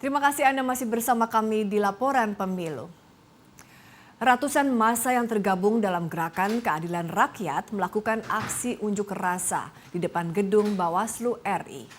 Terima kasih Anda masih bersama kami di Laporan Pemilu. Ratusan massa yang tergabung dalam Gerakan Keadilan Rakyat melakukan aksi unjuk rasa di depan gedung Bawaslu RI.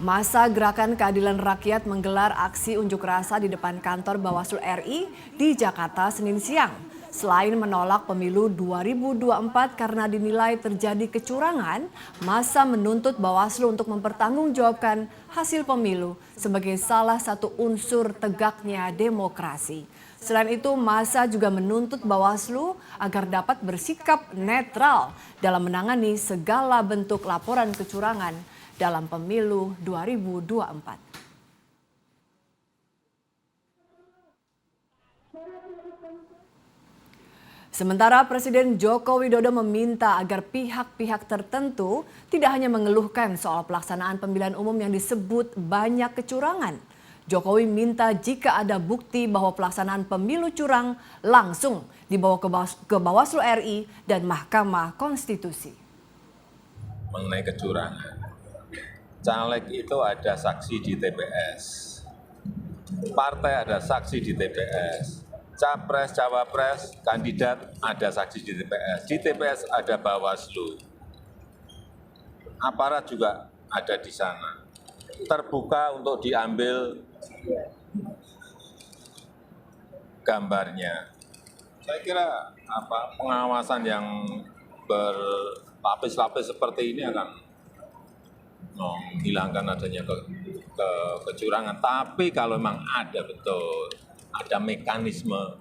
Massa Gerakan Keadilan Rakyat menggelar aksi unjuk rasa di depan kantor Bawaslu RI di Jakarta Senin siang. Selain menolak pemilu 2024 karena dinilai terjadi kecurangan, massa menuntut Bawaslu untuk mempertanggungjawabkan hasil pemilu sebagai salah satu unsur tegaknya demokrasi. Selain itu, massa juga menuntut Bawaslu agar dapat bersikap netral dalam menangani segala bentuk laporan kecurangan dalam pemilu 2024. Sementara Presiden Joko Widodo meminta agar pihak-pihak tertentu tidak hanya mengeluhkan soal pelaksanaan pemilihan umum yang disebut banyak kecurangan. Jokowi minta jika ada bukti bahwa pelaksanaan pemilu curang langsung dibawa ke Bawaslu RI dan Mahkamah Konstitusi. Mengenai kecurangan, caleg itu ada saksi di TPS, partai ada saksi di TPS. Capres, cawapres, kandidat ada saksi di TPS. Di TPS ada Bawaslu. Aparat juga ada di sana. Terbuka untuk diambil gambarnya. Saya kira pengawasan yang berlapis-lapis seperti ini akan menghilangkan adanya kecurangan. Tapi kalau memang ada betul, ada mekanisme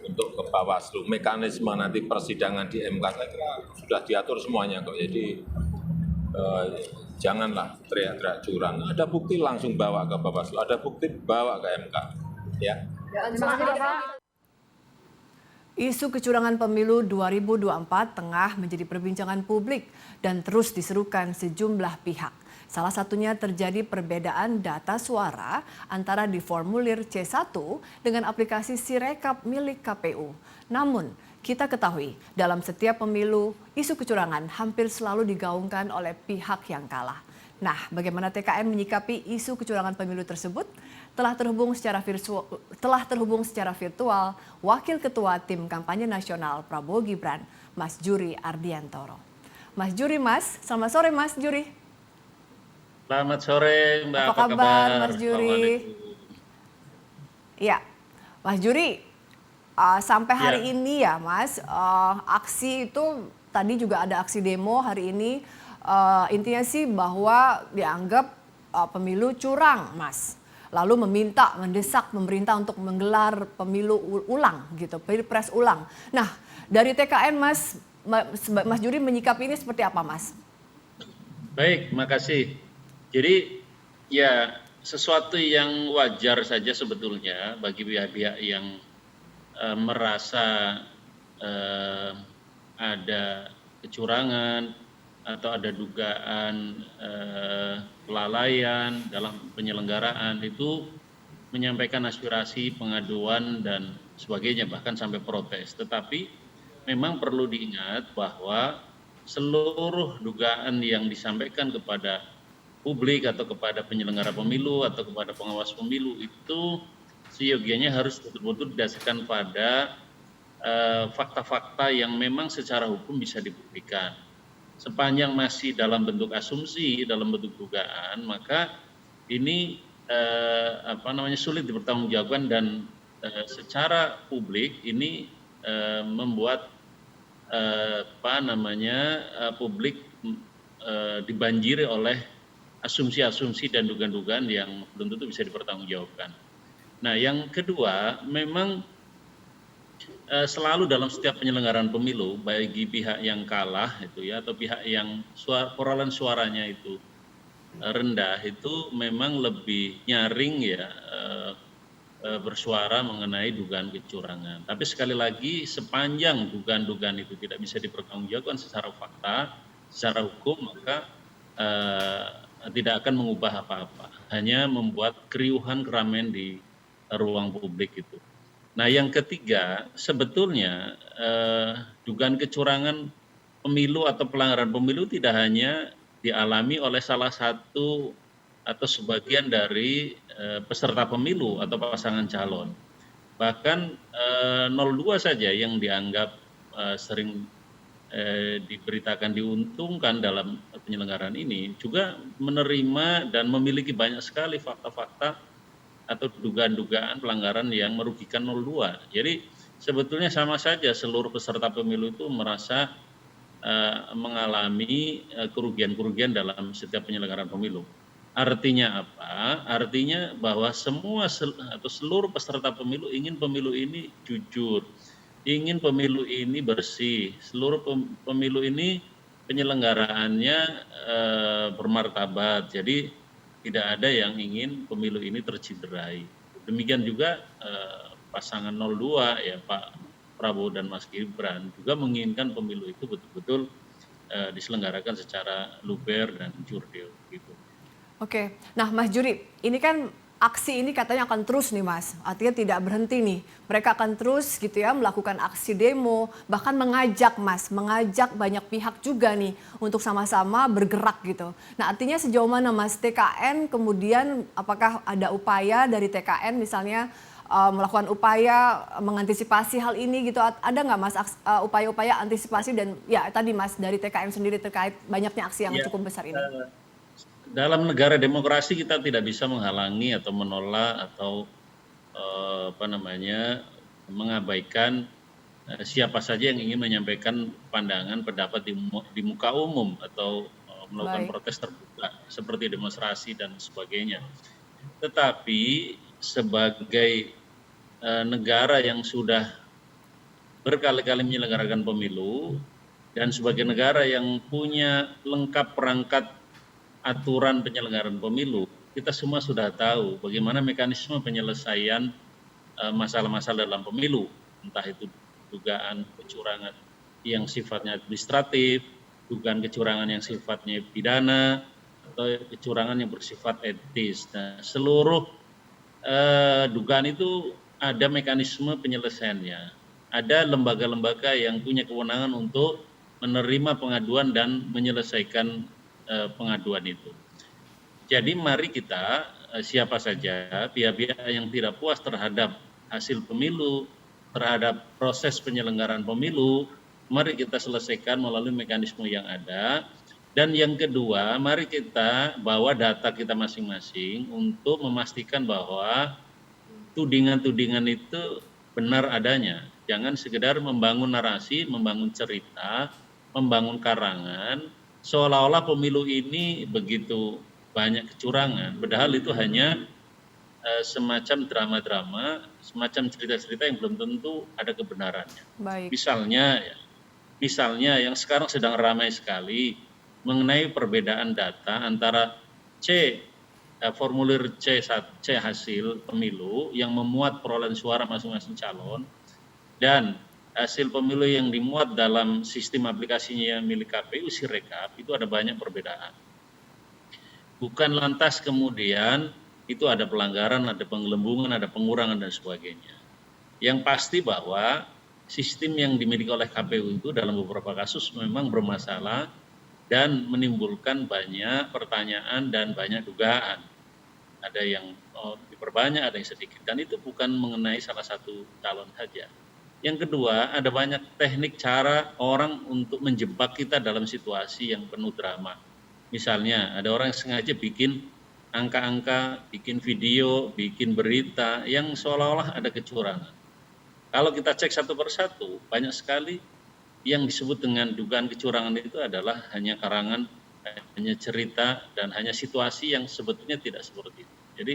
untuk ke Bawaslu, mekanisme nanti persidangan di MK, saya kira sudah diatur semuanya kok. Jadi janganlah teriak-teriak curang. Ada bukti langsung bawa ke Bawaslu, ada bukti bawa ke MK. Ya. Isu kecurangan pemilu 2024 tengah menjadi perbincangan publik dan terus diserukan sejumlah pihak. Salah satunya terjadi perbedaan data suara antara di formulir C1 dengan aplikasi Sirekap milik KPU. Namun, kita ketahui dalam setiap pemilu, isu kecurangan hampir selalu digaungkan oleh pihak yang kalah. Nah, bagaimana TKN menyikapi isu kecurangan pemilu tersebut? Telah terhubung secara virtual Wakil Ketua Tim Kampanye Nasional Prabowo Gibran, Mas Juri Ardiantoro. Mas Juri, selamat sore Mas Juri. Selamat sore Mbak, apa kabar Mas Juri? Ya, Mas Juri, sampai hari ini ya Mas, aksi itu tadi juga ada aksi demo hari ini, intinya sih bahwa dianggap pemilu curang Mas. Lalu mendesak pemerintah untuk menggelar pemilu ulang gitu, pilpres ulang. Nah, dari TKN Mas Juri menyikapi ini seperti apa Mas? Baik, makasih. Jadi ya sesuatu yang wajar saja sebetulnya bagi pihak-pihak yang merasa ada kecurangan atau ada dugaan kelalaian dalam penyelenggaraan, itu menyampaikan aspirasi, pengaduan dan sebagainya, bahkan sampai protes. Tetapi memang perlu diingat bahwa seluruh dugaan yang disampaikan kepada publik atau kepada penyelenggara pemilu atau kepada pengawas pemilu itu seyogianya harus betul-betul didasarkan pada fakta-fakta yang memang secara hukum bisa dibuktikan. Sepanjang masih dalam bentuk asumsi, dalam bentuk dugaan, maka ini sulit dipertanggungjawabkan dan secara publik ini membuat publik dibanjiri oleh asumsi-asumsi dan dugaan-dugaan yang belum tentu bisa dipertanggungjawabkan. Nah, yang kedua, memang selalu dalam setiap penyelenggaraan pemilu, bagi pihak yang kalah itu ya, atau pihak yang perolehan suaranya itu rendah, itu memang lebih nyaring ya bersuara mengenai dugaan kecurangan. Tapi sekali lagi, sepanjang dugaan-dugaan itu tidak bisa dipertanggungjawabkan secara fakta, secara hukum, maka tidak akan mengubah apa-apa, hanya membuat keriuhan keramaian di ruang publik itu. Nah, yang ketiga, sebetulnya dugaan kecurangan pemilu atau pelanggaran pemilu tidak hanya dialami oleh salah satu atau sebagian dari peserta pemilu atau pasangan calon. Bahkan 02 saja yang dianggap sering diberitakan diuntungkan dalam penyelenggaraan ini juga menerima dan memiliki banyak sekali fakta-fakta atau dugaan-dugaan pelanggaran yang merugikan 02. Jadi sebetulnya sama saja seluruh peserta pemilu itu merasa mengalami kerugian-kerugian dalam setiap penyelenggaraan pemilu. Artinya apa? Artinya bahwa semua atau seluruh peserta pemilu ingin pemilu ini jujur, ingin pemilu ini bersih, seluruh pemilu ini penyelenggaraannya bermartabat. Jadi tidak ada yang ingin pemilu ini tercederai. Demikian juga pasangan 02 ya Pak Prabowo dan Mas Gibran juga menginginkan pemilu itu betul-betul diselenggarakan secara luber dan jurdil gitu. Oke, nah Mas Juri, ini kan aksi ini katanya akan terus nih Mas, artinya tidak berhenti nih. Mereka akan terus gitu ya melakukan aksi demo, bahkan mengajak banyak pihak juga nih untuk sama-sama bergerak gitu. Nah artinya sejauh mana Mas TKN kemudian apakah ada upaya dari TKN misalnya melakukan upaya mengantisipasi hal ini gitu, ada nggak Mas upaya-upaya antisipasi dan ya tadi Mas dari TKN sendiri terkait banyaknya aksi yang cukup besar ini? Dalam negara demokrasi kita tidak bisa menghalangi atau menolak atau mengabaikan siapa saja yang ingin menyampaikan pandangan pendapat di muka umum atau melakukan protes terbuka seperti demonstrasi dan sebagainya. Tetapi sebagai negara yang sudah berkali-kali menyelenggarakan pemilu dan sebagai negara yang punya lengkap perangkat aturan penyelenggaraan pemilu, kita semua sudah tahu bagaimana mekanisme penyelesaian masalah-masalah dalam pemilu, entah itu dugaan kecurangan yang sifatnya administratif, dugaan kecurangan yang sifatnya pidana, atau kecurangan yang bersifat etis. Nah, seluruh dugaan itu ada mekanisme penyelesaiannya. Ada lembaga-lembaga yang punya kewenangan untuk menerima pengaduan dan menyelesaikan pengaduan itu. Jadi mari kita siapa saja pihak-pihak yang tidak puas terhadap hasil pemilu, terhadap proses penyelenggaraan pemilu, mari kita selesaikan melalui mekanisme yang ada. Dan yang kedua, mari kita bawa data kita masing-masing untuk memastikan bahwa tudingan-tudingan itu benar adanya. Jangan sekedar membangun narasi, membangun cerita, membangun karangan, seolah-olah pemilu ini begitu banyak kecurangan, padahal itu hanya semacam drama-drama, semacam cerita-cerita yang belum tentu ada kebenarannya. Baik. Misalnya yang sekarang sedang ramai sekali mengenai perbedaan data antara formulir C hasil pemilu yang memuat perolehan suara masing-masing calon dan hasil pemilu yang dimuat dalam sistem aplikasinya milik KPU Sirekap, itu ada banyak perbedaan. Bukan lantas kemudian itu ada pelanggaran, ada penggelembungan, ada pengurangan dan sebagainya. Yang pasti bahwa sistem yang dimiliki oleh KPU itu dalam beberapa kasus memang bermasalah dan menimbulkan banyak pertanyaan dan banyak dugaan. Ada yang diperbanyak, ada yang sedikit, dan itu bukan mengenai salah satu calon saja. Yang kedua, ada banyak teknik cara orang untuk menjebak kita dalam situasi yang penuh drama. Misalnya, ada orang yang sengaja bikin angka-angka, bikin video, bikin berita yang seolah-olah ada kecurangan. Kalau kita cek satu persatu, banyak sekali yang disebut dengan dugaan kecurangan itu adalah hanya karangan, hanya cerita, dan hanya situasi yang sebetulnya tidak seperti itu. Jadi,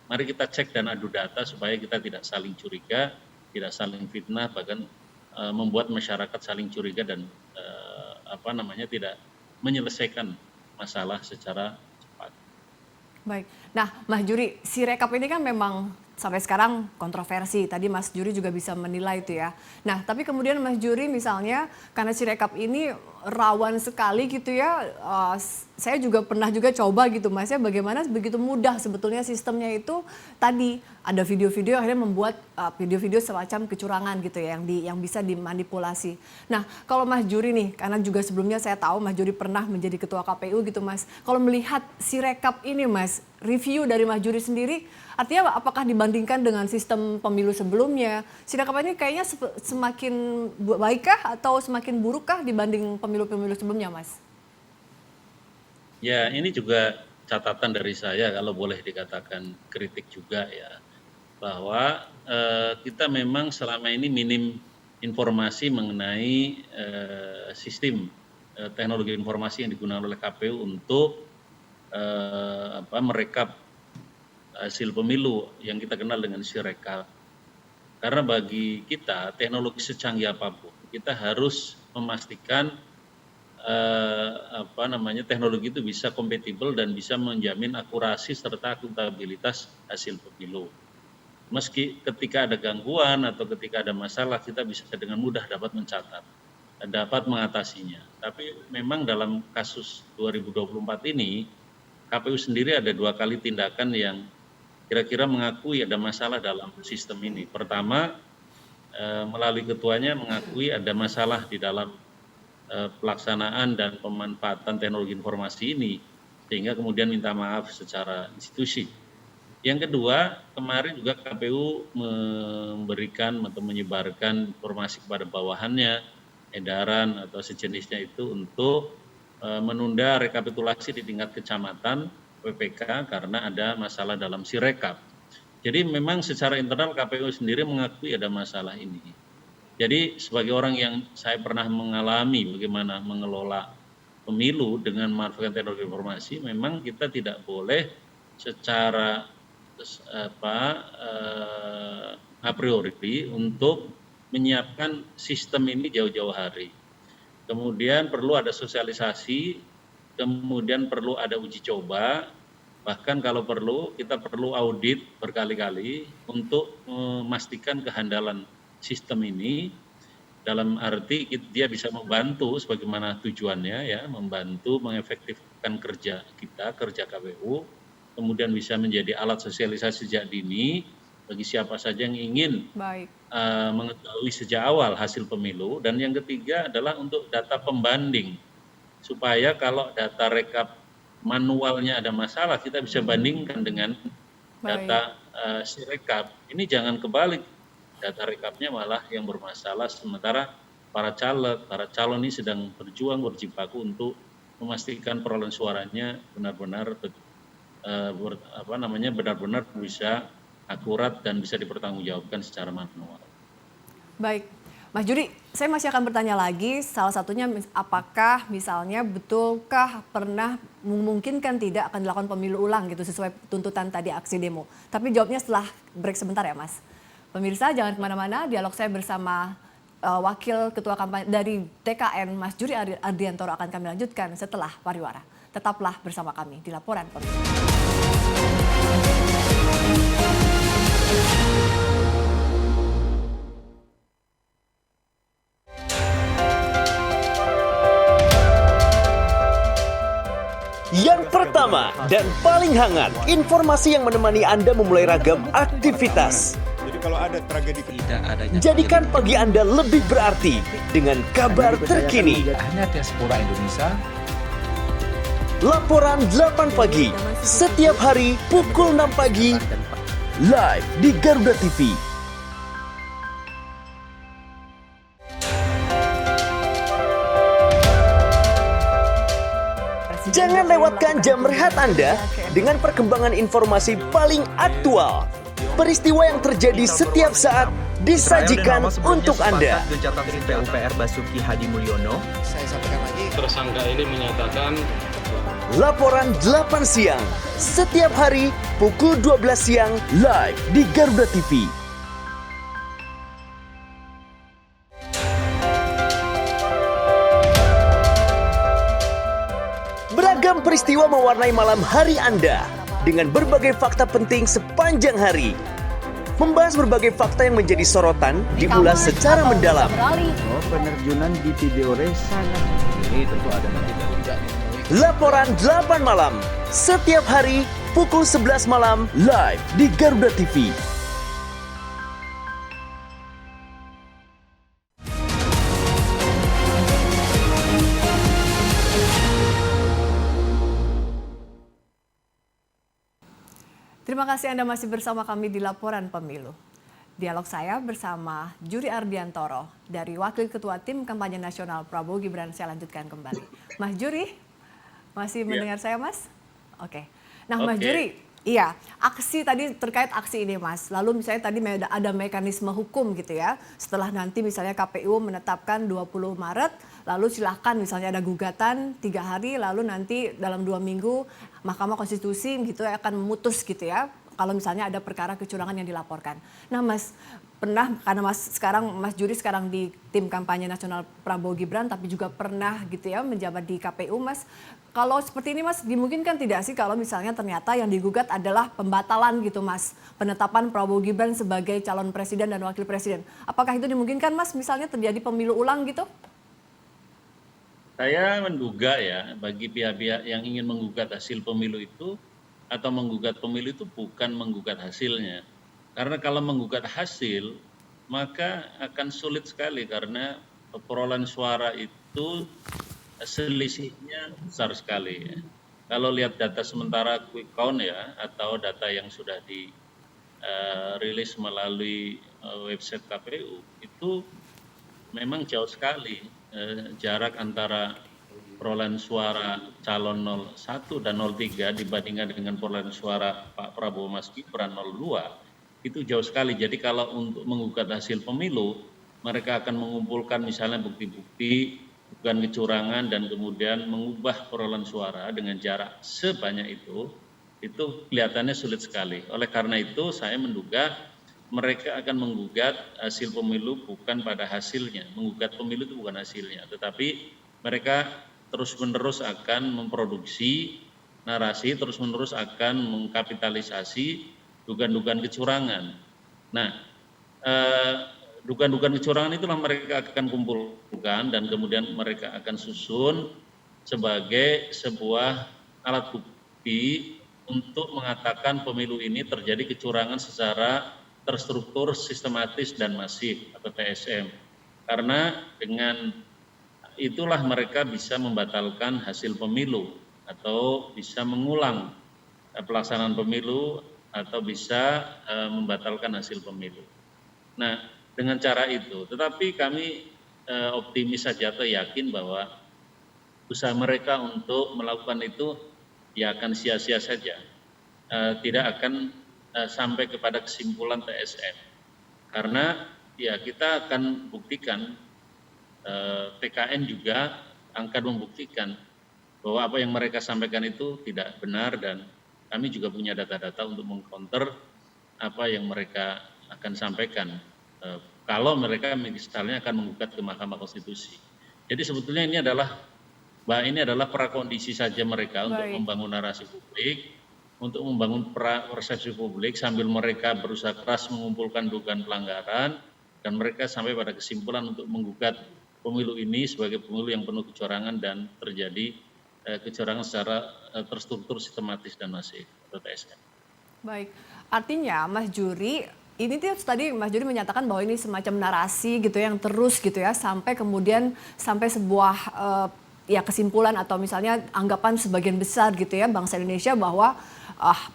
mari kita cek dan adu data supaya kita tidak saling curiga, tidak saling fitnah, bahkan membuat masyarakat saling curiga dan tidak menyelesaikan masalah secara cepat. Baik. Nah, Mas Juri, Sirekap ini kan memang sampai sekarang kontroversi. Tadi Mas Juri juga bisa menilai itu ya. Nah, tapi kemudian Mas Juri misalnya karena Sirekap ini rawan sekali gitu ya saya juga pernah juga coba gitu Mas ya, bagaimana begitu mudah sebetulnya sistemnya itu tadi ada video-video akhirnya membuat video-video semacam kecurangan gitu ya yang bisa dimanipulasi. Nah, kalau Mas Juri nih, karena juga sebelumnya saya tahu Mas Juri pernah menjadi ketua KPU gitu Mas. Kalau melihat Sirekap ini Mas, review dari Mas Juri sendiri, artinya apakah dibandingkan dengan sistem pemilu sebelumnya, Sirekap ini kayaknya semakin baikkah atau semakin burukkah dibanding pemilu-pemilu sebelumnya Mas? Ya, ini juga catatan dari saya kalau boleh dikatakan kritik juga ya, bahwa kita memang selama ini minim informasi mengenai sistem teknologi informasi yang digunakan oleh KPU untuk merekap hasil pemilu yang kita kenal dengan Sirekap. Karena bagi kita teknologi secanggih apapun, kita harus memastikan teknologi itu bisa kompatibel dan bisa menjamin akurasi serta akuntabilitas hasil pemilu. Meski ketika ada gangguan atau ketika ada masalah, kita bisa dengan mudah dapat mencatat, dapat mengatasinya. Tapi memang dalam kasus 2024 ini, KPU sendiri ada 2 kali tindakan yang kira-kira mengakui ada masalah dalam sistem ini. Pertama, melalui ketuanya mengakui ada masalah di dalam pelaksanaan dan pemanfaatan teknologi informasi ini, sehingga kemudian minta maaf secara institusi. Yang kedua, kemarin juga KPU memberikan atau menyebarkan informasi kepada bawahannya, edaran atau sejenisnya itu untuk menunda rekapitulasi di tingkat kecamatan PPK karena ada masalah dalam Sirekap. Jadi memang secara internal KPU sendiri mengakui ada masalah ini. Jadi sebagai orang yang saya pernah mengalami bagaimana mengelola pemilu dengan memanfaatkan teknologi informasi, memang kita tidak boleh secara a priori untuk menyiapkan sistem ini jauh-jauh hari. Kemudian perlu ada sosialisasi, kemudian perlu ada uji coba, bahkan kalau perlu kita perlu audit berkali-kali untuk memastikan kehandalan sistem ini, dalam arti dia bisa membantu sebagaimana tujuannya ya, membantu mengefektifkan kerja kita, kerja KPU, kemudian bisa menjadi alat sosialisasi sejak dini bagi siapa saja yang ingin mengetahui sejak awal hasil pemilu. Dan yang ketiga adalah untuk data pembanding, supaya kalau data rekap manualnya ada masalah, kita bisa bandingkan dengan data Sirekap. Ini jangan kebalik, data rekapnya malah yang bermasalah, sementara para calon ini sedang berjuang berjibaku untuk memastikan perolehan suaranya benar-benar benar-benar bisa akurat dan bisa dipertanggungjawabkan secara manual. Baik, Mas Juri, saya masih akan bertanya lagi, salah satunya apakah misalnya betulkah pernah memungkinkan tidak akan dilakukan pemilu ulang gitu sesuai tuntutan tadi aksi demo. Tapi jawabnya setelah break sebentar ya Mas. Pemirsa jangan kemana-mana, dialog saya bersama Wakil Ketua Kampanye dari TKN Mas Juri Ardiantoro akan kami lanjutkan setelah pariwara. Tetaplah bersama kami di Laporan Pemilu. Yang pertama dan paling hangat, informasi yang menemani Anda memulai ragam aktivitas. Jadi kalau ada tragedi jadikan pagi Anda lebih berarti dengan kabar terkini. hanya diaspora Indonesia. Laporan 8 pagi, setiap hari pukul 6 pagi, live di Garuda TV. Jangan lewatkan jam rehat Anda dengan perkembangan informasi paling aktual. Peristiwa yang terjadi setiap saat disajikan untuk Anda. Gencatan PUPR Basuki Hadi Mulyono. Tersangka ini menyatakan Laporan 8 siang, setiap hari pukul 12 siang live di Garuda TV. Beragam peristiwa mewarnai malam hari Anda dengan berbagai fakta penting sepanjang hari. Membahas berbagai fakta yang menjadi sorotan diulas secara mendalam. Penerjunan di Tidore sangat ini tentu ada nanti tidak Laporan 8 malam, setiap hari pukul 11 malam live di Garuda TV. Terima kasih Anda masih bersama kami di Laporan Pemilu. Dialog saya bersama Juri Ardiantoro dari Wakil Ketua Tim Kampanye Nasional Prabowo Gibran. Saya lanjutkan kembali. Mas Juri, masih mendengar saya, Mas? Oke. Nah, Mas Juri, iya, aksi tadi terkait aksi ini, Mas. Lalu misalnya tadi ada mekanisme hukum gitu ya. Setelah nanti misalnya KPU menetapkan 20 Maret, lalu silahkan misalnya ada gugatan 3 hari, lalu nanti dalam 2 minggu Mahkamah Konstitusi gitu ya, akan memutus gitu ya. Kalau misalnya ada perkara kecurangan yang dilaporkan. Nah, Mas, pernah karena Mas Juri sekarang di tim kampanye nasional Prabowo Gibran, tapi juga pernah gitu ya menjabat di KPU, Mas. Kalau seperti ini, Mas, dimungkinkan tidak sih kalau misalnya ternyata yang digugat adalah pembatalan gitu, Mas, penetapan Prabowo Gibran sebagai calon presiden dan wakil presiden. Apakah itu dimungkinkan, Mas, misalnya terjadi pemilu ulang gitu? Saya menduga ya, bagi pihak-pihak yang ingin menggugat hasil pemilu itu atau menggugat pemilu itu bukan menggugat hasilnya. Karena kalau menggugat hasil, maka akan sulit sekali karena perolehan suara itu selisihnya besar sekali ya. Kalau lihat data sementara quick count ya, atau data yang sudah dirilis melalui website KPU, itu memang jauh sekali jarak antara perolehan suara calon 01 dan 03 dibandingkan dengan perolehan suara Pak Prabowo Mas Gibran 02, itu jauh sekali. Jadi kalau untuk menggugat hasil pemilu, mereka akan mengumpulkan misalnya bukti-bukti bukan kecurangan dan kemudian mengubah perolehan suara dengan jarak sebanyak itu kelihatannya sulit sekali. Oleh karena itu saya menduga mereka akan menggugat hasil pemilu bukan pada hasilnya. Menggugat pemilu itu bukan hasilnya, tetapi mereka terus-menerus akan memproduksi narasi, terus-menerus akan mengkapitalisasi dugaan-dugaan kecurangan. Nah, dugaan-dugaan kecurangan itulah mereka akan kumpulkan dan kemudian mereka akan susun sebagai sebuah alat bukti untuk mengatakan pemilu ini terjadi kecurangan secara terstruktur, sistematis, dan masif atau TSM. Karena dengan itulah mereka bisa membatalkan hasil pemilu atau bisa mengulang pelaksanaan pemilu atau bisa membatalkan hasil pemilu. Nah, dengan cara itu, tetapi kami optimis saja atau yakin bahwa usaha mereka untuk melakukan itu ya akan sia-sia saja, tidak akan sampai kepada kesimpulan TSM, karena ya kita akan buktikan, TKN juga akan membuktikan bahwa apa yang mereka sampaikan itu tidak benar dan kami juga punya data-data untuk mengcounter apa yang mereka akan sampaikan kalau mereka misalnya akan menggugat ke Mahkamah Konstitusi. Jadi sebetulnya ini adalah prakondisi saja mereka untuk membangun narasi publik, untuk membangun persepsi publik sambil mereka berusaha keras mengumpulkan dugaan pelanggaran dan mereka sampai pada kesimpulan untuk menggugat pemilu ini sebagai pemilu yang penuh kecurangan dan terjadi kecurangan secara terstruktur, sistematis dan masif atau TSM. Baik, artinya Mas Juri, ini tadi Mas Juri menyatakan bahwa ini semacam narasi gitu yang terus gitu ya sampai kemudian sampai sebuah ya kesimpulan atau misalnya anggapan sebagian besar gitu ya bangsa Indonesia bahwa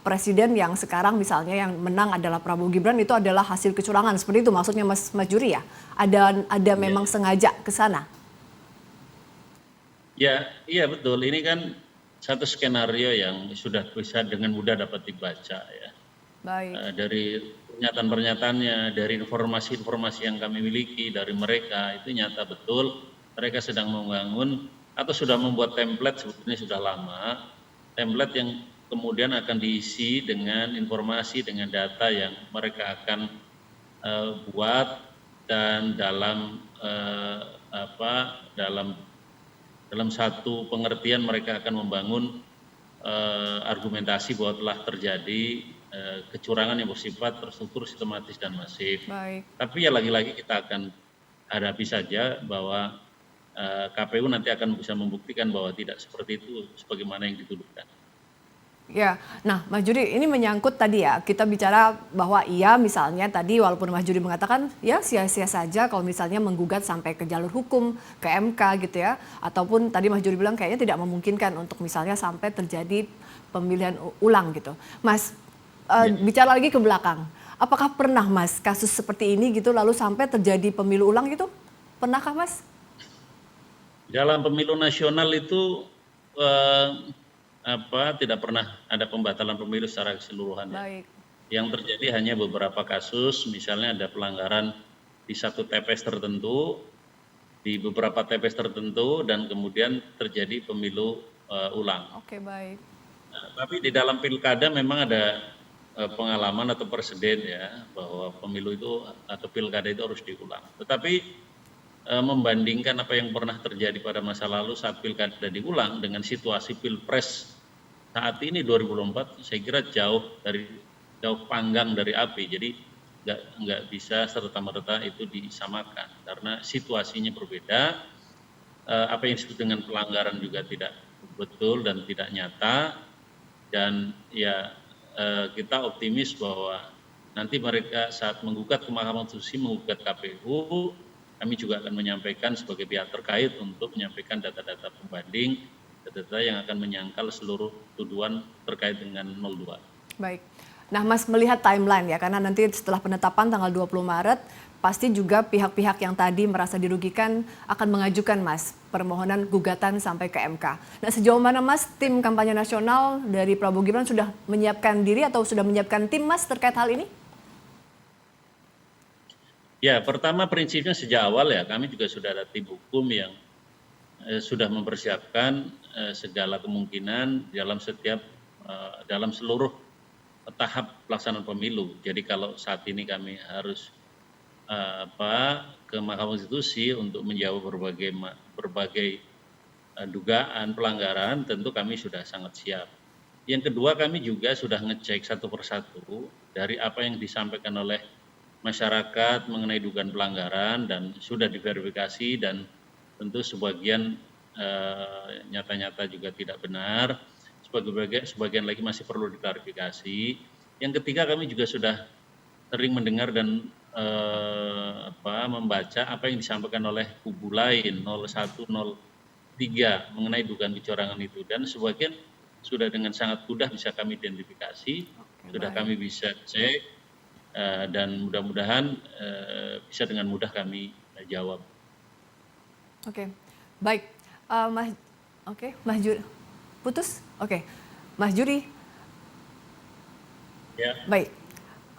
presiden yang sekarang misalnya yang menang adalah Prabowo Gibran itu adalah hasil kecurangan. Seperti itu maksudnya Mas Juri ya? Ada memang sengaja ke sana? Ya, iya betul. Ini kan satu skenario yang sudah bisa dengan mudah dapat dibaca ya. Baik. Dari pernyataan-pernyataannya, dari informasi-informasi yang kami miliki dari mereka, itu nyata betul mereka sedang membangun atau sudah membuat template sebetulnya sudah lama, template yang kemudian akan diisi dengan informasi, dengan data yang mereka akan buat dan dalam dalam satu pengertian mereka akan membangun argumentasi bahwa telah terjadi kecurangan yang bersifat terstruktur, sistematis dan masif. Baik. Tapi ya lagi-lagi kita akan hadapi saja bahwa KPU nanti akan bisa membuktikan bahwa tidak seperti itu sebagaimana yang dituduhkan. Ya, nah Mas Juri ini menyangkut tadi ya, kita bicara bahwa iya misalnya tadi walaupun Mas Juri mengatakan ya sia-sia saja kalau misalnya menggugat sampai ke jalur hukum, ke MK gitu ya. Ataupun tadi Mas Juri bilang kayaknya tidak memungkinkan untuk misalnya sampai terjadi pemilihan ulang gitu. Mas, bicara lagi ke belakang, apakah pernah Mas kasus seperti ini gitu lalu sampai terjadi pemilu ulang gitu? Pernahkah Mas? Dalam pemilu nasional itu tidak pernah ada pembatalan pemilu secara keseluruhan. Baik. Yang terjadi hanya beberapa kasus, misalnya ada pelanggaran di satu TPS tertentu, di beberapa TPS tertentu, dan kemudian terjadi pemilu ulang. Oke, baik. Nah, tapi di dalam pilkada memang ada pengalaman atau presiden ya, bahwa pemilu itu atau pilkada itu harus diulang. Tetapi membandingkan apa yang pernah terjadi pada masa lalu saat pilkada diulang dengan situasi pilpres saat ini 2024, saya kira jauh panggang dari api. Jadi nggak bisa serta-merta itu disamakan karena situasinya berbeda. Apa yang disebut dengan pelanggaran juga tidak betul dan tidak nyata. Dan ya kita optimis bahwa nanti mereka saat menggugat ke Mahkamah Konstitusi, menggugat KPU, kami juga akan menyampaikan sebagai pihak terkait untuk menyampaikan data-data pembanding, data-data yang akan menyangkal seluruh tuduhan terkait dengan 02. Baik. Nah Mas melihat timeline ya, karena nanti setelah penetapan tanggal 20 Maret, pasti juga pihak-pihak yang tadi merasa dirugikan akan mengajukan Mas permohonan gugatan sampai ke MK. Nah sejauh mana Mas tim kampanye nasional dari Prabowo Gibran sudah menyiapkan diri atau sudah menyiapkan tim Mas terkait hal ini? Ya, pertama prinsipnya sejak awal ya kami juga sudah ada tim hukum yang sudah mempersiapkan segala kemungkinan dalam seluruh tahap pelaksanaan pemilu. Jadi kalau saat ini kami harus ke Mahkamah Konstitusi untuk menjawab berbagai dugaan pelanggaran, tentu kami sudah sangat siap. Yang kedua, kami juga sudah ngecek satu persatu dari apa yang disampaikan oleh masyarakat mengenai dugaan pelanggaran dan sudah diverifikasi dan tentu sebagian nyata-nyata juga tidak benar, sebagian lagi masih perlu diklarifikasi. Yang ketiga, kami juga sudah sering mendengar dan membaca apa yang disampaikan oleh kubu lain 01, 03 mengenai dugaan kecurangan itu, dan sebagian sudah dengan sangat mudah bisa kami identifikasi, sudah kami bisa cek. Dan mudah-mudahan bisa dengan mudah kami jawab. Oke, baik, Mas Juri, putus? Oke, Mas Juri. Ya. Baik,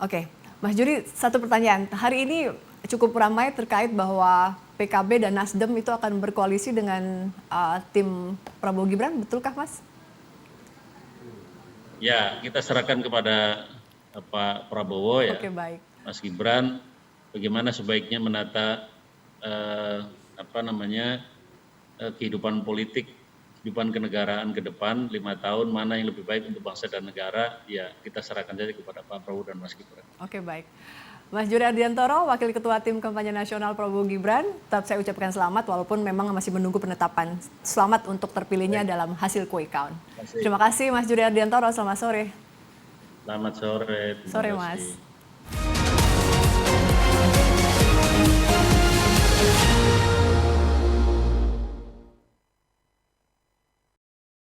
oke, Mas Juri, satu pertanyaan. Hari ini cukup ramai terkait bahwa PKB dan Nasdem itu akan berkoalisi dengan tim Prabowo Gibran, betulkah Mas? Ya, kita serahkan kepada Pak Prabowo ya, baik. Mas Gibran, bagaimana sebaiknya menata kehidupan politik, kehidupan kenegaraan ke depan 5 tahun, mana yang lebih baik untuk bangsa dan negara, ya kita serahkan saja kepada Pak Prabowo dan Mas Gibran. Oke, baik. Mas Juri Ardiantoro, Wakil Ketua Tim Kampanye Nasional Prabowo Gibran, tetap saya ucapkan selamat walaupun memang masih menunggu penetapan. Selamat untuk terpilihnya dalam hasil quick count. Terima kasih Mas Juri Ardiantoro, selamat sore. Selamat sore. Sore Mas.